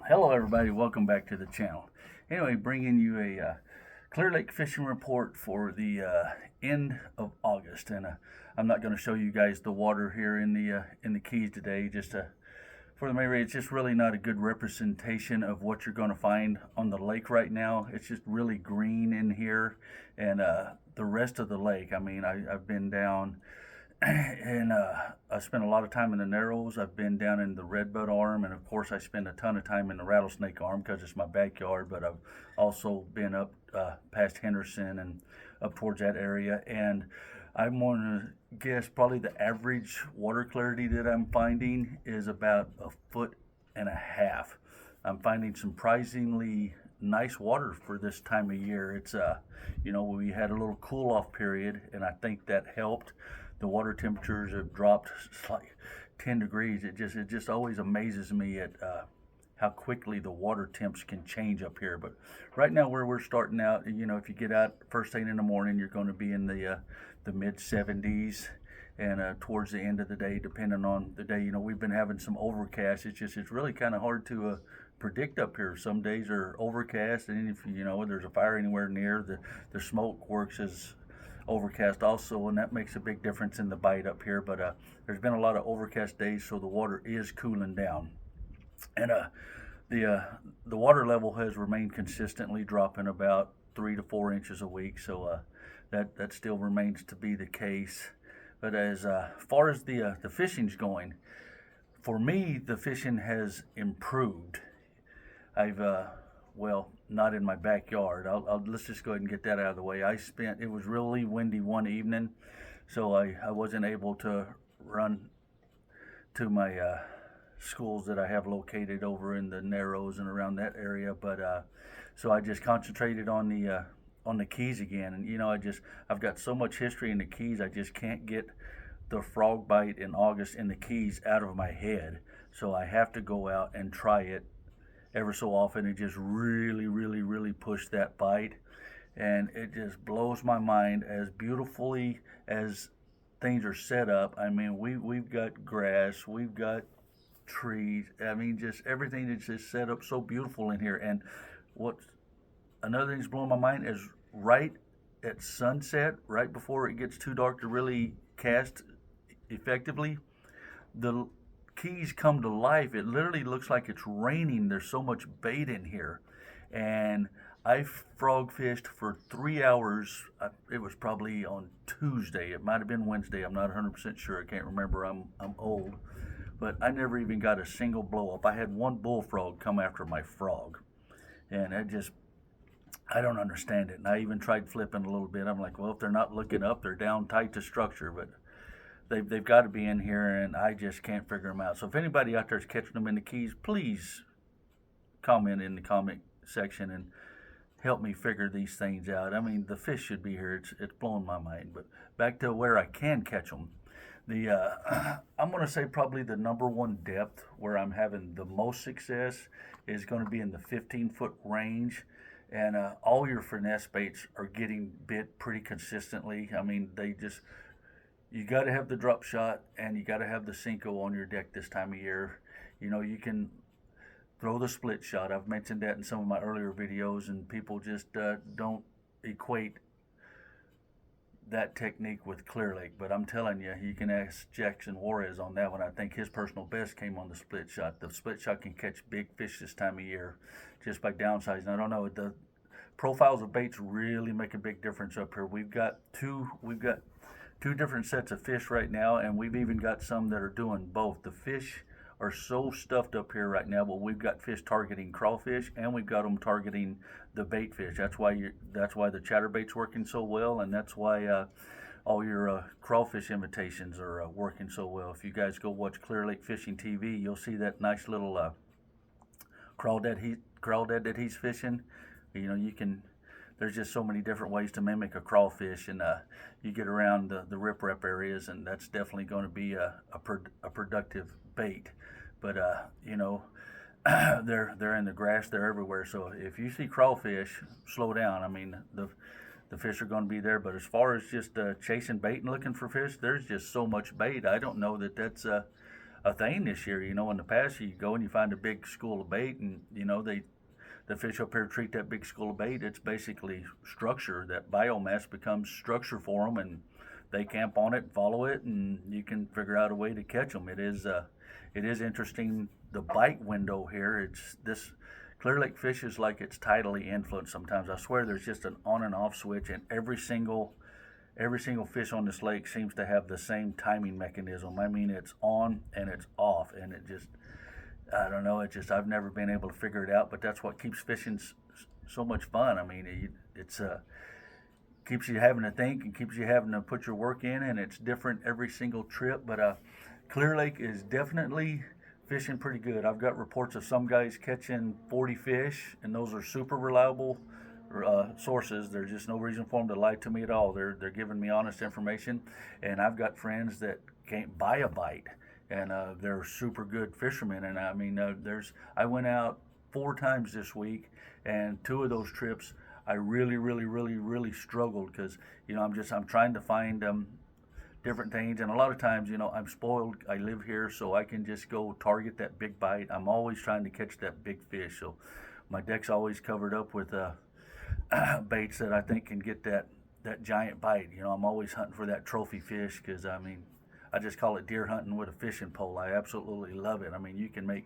Hello everybody, welcome back to the channel. Anyway, bringing you a Clearlake fishing report for the end of August, and I'm not going to show you guys the water here in the Keys today. Just for the main reason, it's just really not a good representation of what you're going to find on the lake right now. It's just really green in here, and the rest of the lake. I mean, I've been down and I spent a lot of time in the Narrows. I've been down in the Redbud Arm, and of course, I spend a ton of time in the Rattlesnake Arm because it's my backyard. But I've also been up past Henderson and up towards that area. And I'm going to guess probably the average water clarity that I'm finding is about 1.5 feet. I'm finding surprisingly nice water for this time of year. It's we had a little cool off period, and I think that helped. The water temperatures have dropped like 10 degrees. It just always amazes me at how quickly the water temps can change up here. But right now, where we're starting out, if you get out first thing in the morning, you're going to be in the mid 70s, and towards the end of the day, depending on the day, we've been having some overcast. It's really kind of hard to predict up here. Some days are overcast, and if there's a fire anywhere near, the smoke works as overcast also, and that makes a big difference in the bite up here. But there's been a lot of overcast days, so the water is cooling down, and the water level has remained consistently dropping about 3 to 4 inches a week. So that still remains to be the case. But as far as the fishing's going, for me, the fishing has improved. I've not in my backyard. Let's just go ahead and get that out of the way. It was really windy one evening, so I wasn't able to run to my schools that I have located over in the Narrows and around that area. But so I just concentrated on the Keys again, and I've got so much history in the Keys. I just can't get the frog bite in August in the Keys out of my head, so I have to go out and try it ever so often and just really push that bite. And it just blows my mind as beautifully as things are set up. I mean, we've got grass, we've got trees. I mean, just everything is just set up so beautiful in here. And what another thing that's blowing my mind is right at sunset, right before it gets too dark to really cast effectively, the Keys come to life. It literally looks like it's raining. There's so much bait in here. And I frog fished for 3 hours. It was probably on Tuesday. It might have been Wednesday. I'm not 100% sure. I can't remember. I'm old. But I never even got a single blow up. I had one bullfrog come after my frog. And I don't understand it. And I even tried flipping a little bit. I'm like, well, if they're not looking up, they're down tight to structure. But they've got to be in here, and I just can't figure them out. So if anybody out there is catching them in the Keys, please comment in the comment section and help me figure these things out. I mean, the fish should be here. It's blowing my mind. But back to where I can catch them. I'm going to say probably the number one depth where I'm having the most success is going to be in the 15-foot range. And all your finesse baits are getting bit pretty consistently. I mean, you got to have the drop shot, and you got to have the Cinco on your deck this time of year. You can throw the split shot. I've mentioned that in some of my earlier videos, and people just don't equate that technique with Clearlake. But I'm telling you, you can ask Jackson Juarez on that one. I think his personal best came on the split shot. The split shot can catch big fish this time of year just by downsizing. I don't know. The profiles of baits really make a big difference up here. We've got two different sets of fish right now, and we've even got some that are doing both. The fish are so stuffed up here right now, but we've got fish targeting crawfish, and we've got them targeting the bait fish. That's why the chatterbait's working so well, and that's why all your crawfish imitations are working so well. If you guys go watch Clearlake Fishing TV, you'll see that nice little crawdad that he's fishing. You can. There's just so many different ways to mimic a crawfish, and you get around the riprap areas, and that's definitely going to be a productive bait. But they're in the grass, they're everywhere. So if you see crawfish, slow down. I mean, the fish are going to be there. But as far as just chasing bait and looking for fish, there's just so much bait. I don't know that that's a thing this year. You know, in the past, you go and you find a big school of bait, and you know the fish up here treat that big school of bait. It's basically structure. That biomass becomes structure for them, and they camp on it, follow it, and you can figure out a way to catch them. It is interesting. The bite window here. It's this Clearlake fish is like it's tidally influenced. Sometimes I swear there's just an on and off switch, and every single fish on this lake seems to have the same timing mechanism. I mean, it's on and it's off, and it just, I don't know, I've never been able to figure it out, but that's what keeps fishing so much fun. I mean, it's keeps you having to think and keeps you having to put your work in, and it's different every single trip. But Clear Lake is definitely fishing pretty good. I've got reports of some guys catching 40 fish, and those are super reliable sources. There's just no reason for them to lie to me at all. They're giving me honest information, and I've got friends that can't buy a bite, and they're super good fishermen. And I mean, I went out 4 times this week, and 2 of those trips I really struggled because, you know, I'm trying to find different things, and a lot of times, you know, I'm spoiled. I live here, so I can just go target that big bite. I'm always trying to catch that big fish, so my deck's always covered up with baits that I think can get that giant bite. You know, I'm always hunting for that trophy fish because, I mean, I just call it deer hunting with a fishing pole. I absolutely love it. I mean, you can make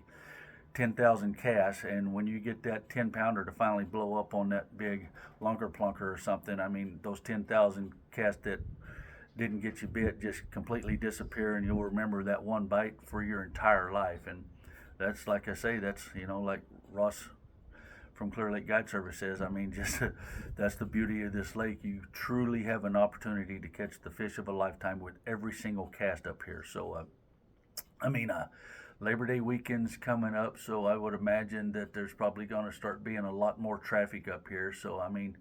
10,000 casts, and when you get that 10-pounder to finally blow up on that big lunker plunker or something, I mean, those 10,000 casts that didn't get you bit just completely disappear, and you'll remember that one bite for your entire life. And that's, like I say, that's, you know, like Ross from Clear Lake Guide Service says, I mean, just that's the beauty of this lake. You truly have an opportunity to catch the fish of a lifetime with every single cast up here. So I mean, Labor Day weekend's coming up, so I would imagine that there's probably going to start being a lot more traffic up here. So I mean,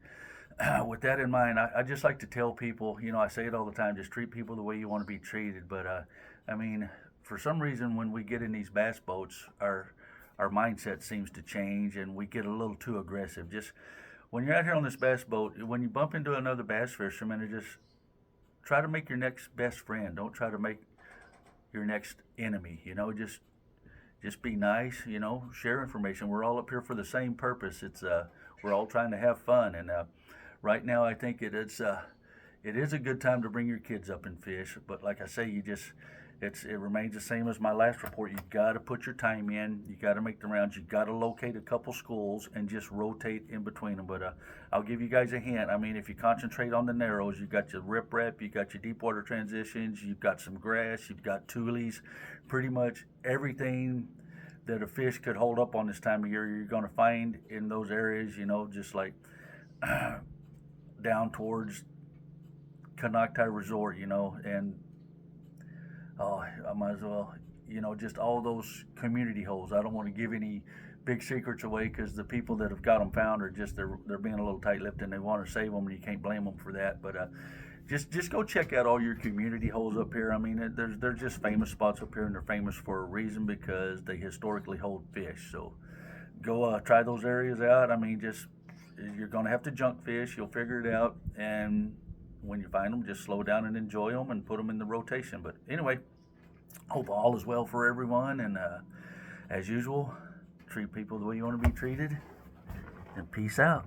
with that in mind, I just like to tell people, you know, I say it all the time, just treat people the way you want to be treated. But I mean, for some reason, when we get in these bass boats, our mindset seems to change, and we get a little too aggressive. Just when you're out here on this bass boat, when you bump into another bass fisherman, just try to make your next best friend. Don't try to make your next enemy. You know, just be nice. You know, share information. We're all up here for the same purpose. It's we're all trying to have fun, and right now I think it is a good time to bring your kids up and fish. But like I say, it remains the same as my last report. You got to put your time in. You got to make the rounds. You got to locate a couple schools and just rotate in between them. But I'll give you guys a hint. I mean, if you concentrate on the narrows, you got your riprap, you got your deep water transitions, you've got some grass, you've got tulies, pretty much everything that a fish could hold up on this time of year, you're going to find in those areas. You know, just like down towards Canocti Resort, you know, and oh, I might as well, you know, just all those community holes. I don't want to give any big secrets away because the people that have got them found are just, they're being a little tight-lipped, and they want to save them, and you can't blame them for that. But just go check out all your community holes up here. I mean, they're just famous spots up here, and they're famous for a reason because they historically hold fish. So go try those areas out. I mean, you're going to have to junk fish. You'll figure it out, and when you find them, just slow down and enjoy them and put them in the rotation. But anyway, hope all is well for everyone, and as usual, treat people the way you want to be treated, and peace out.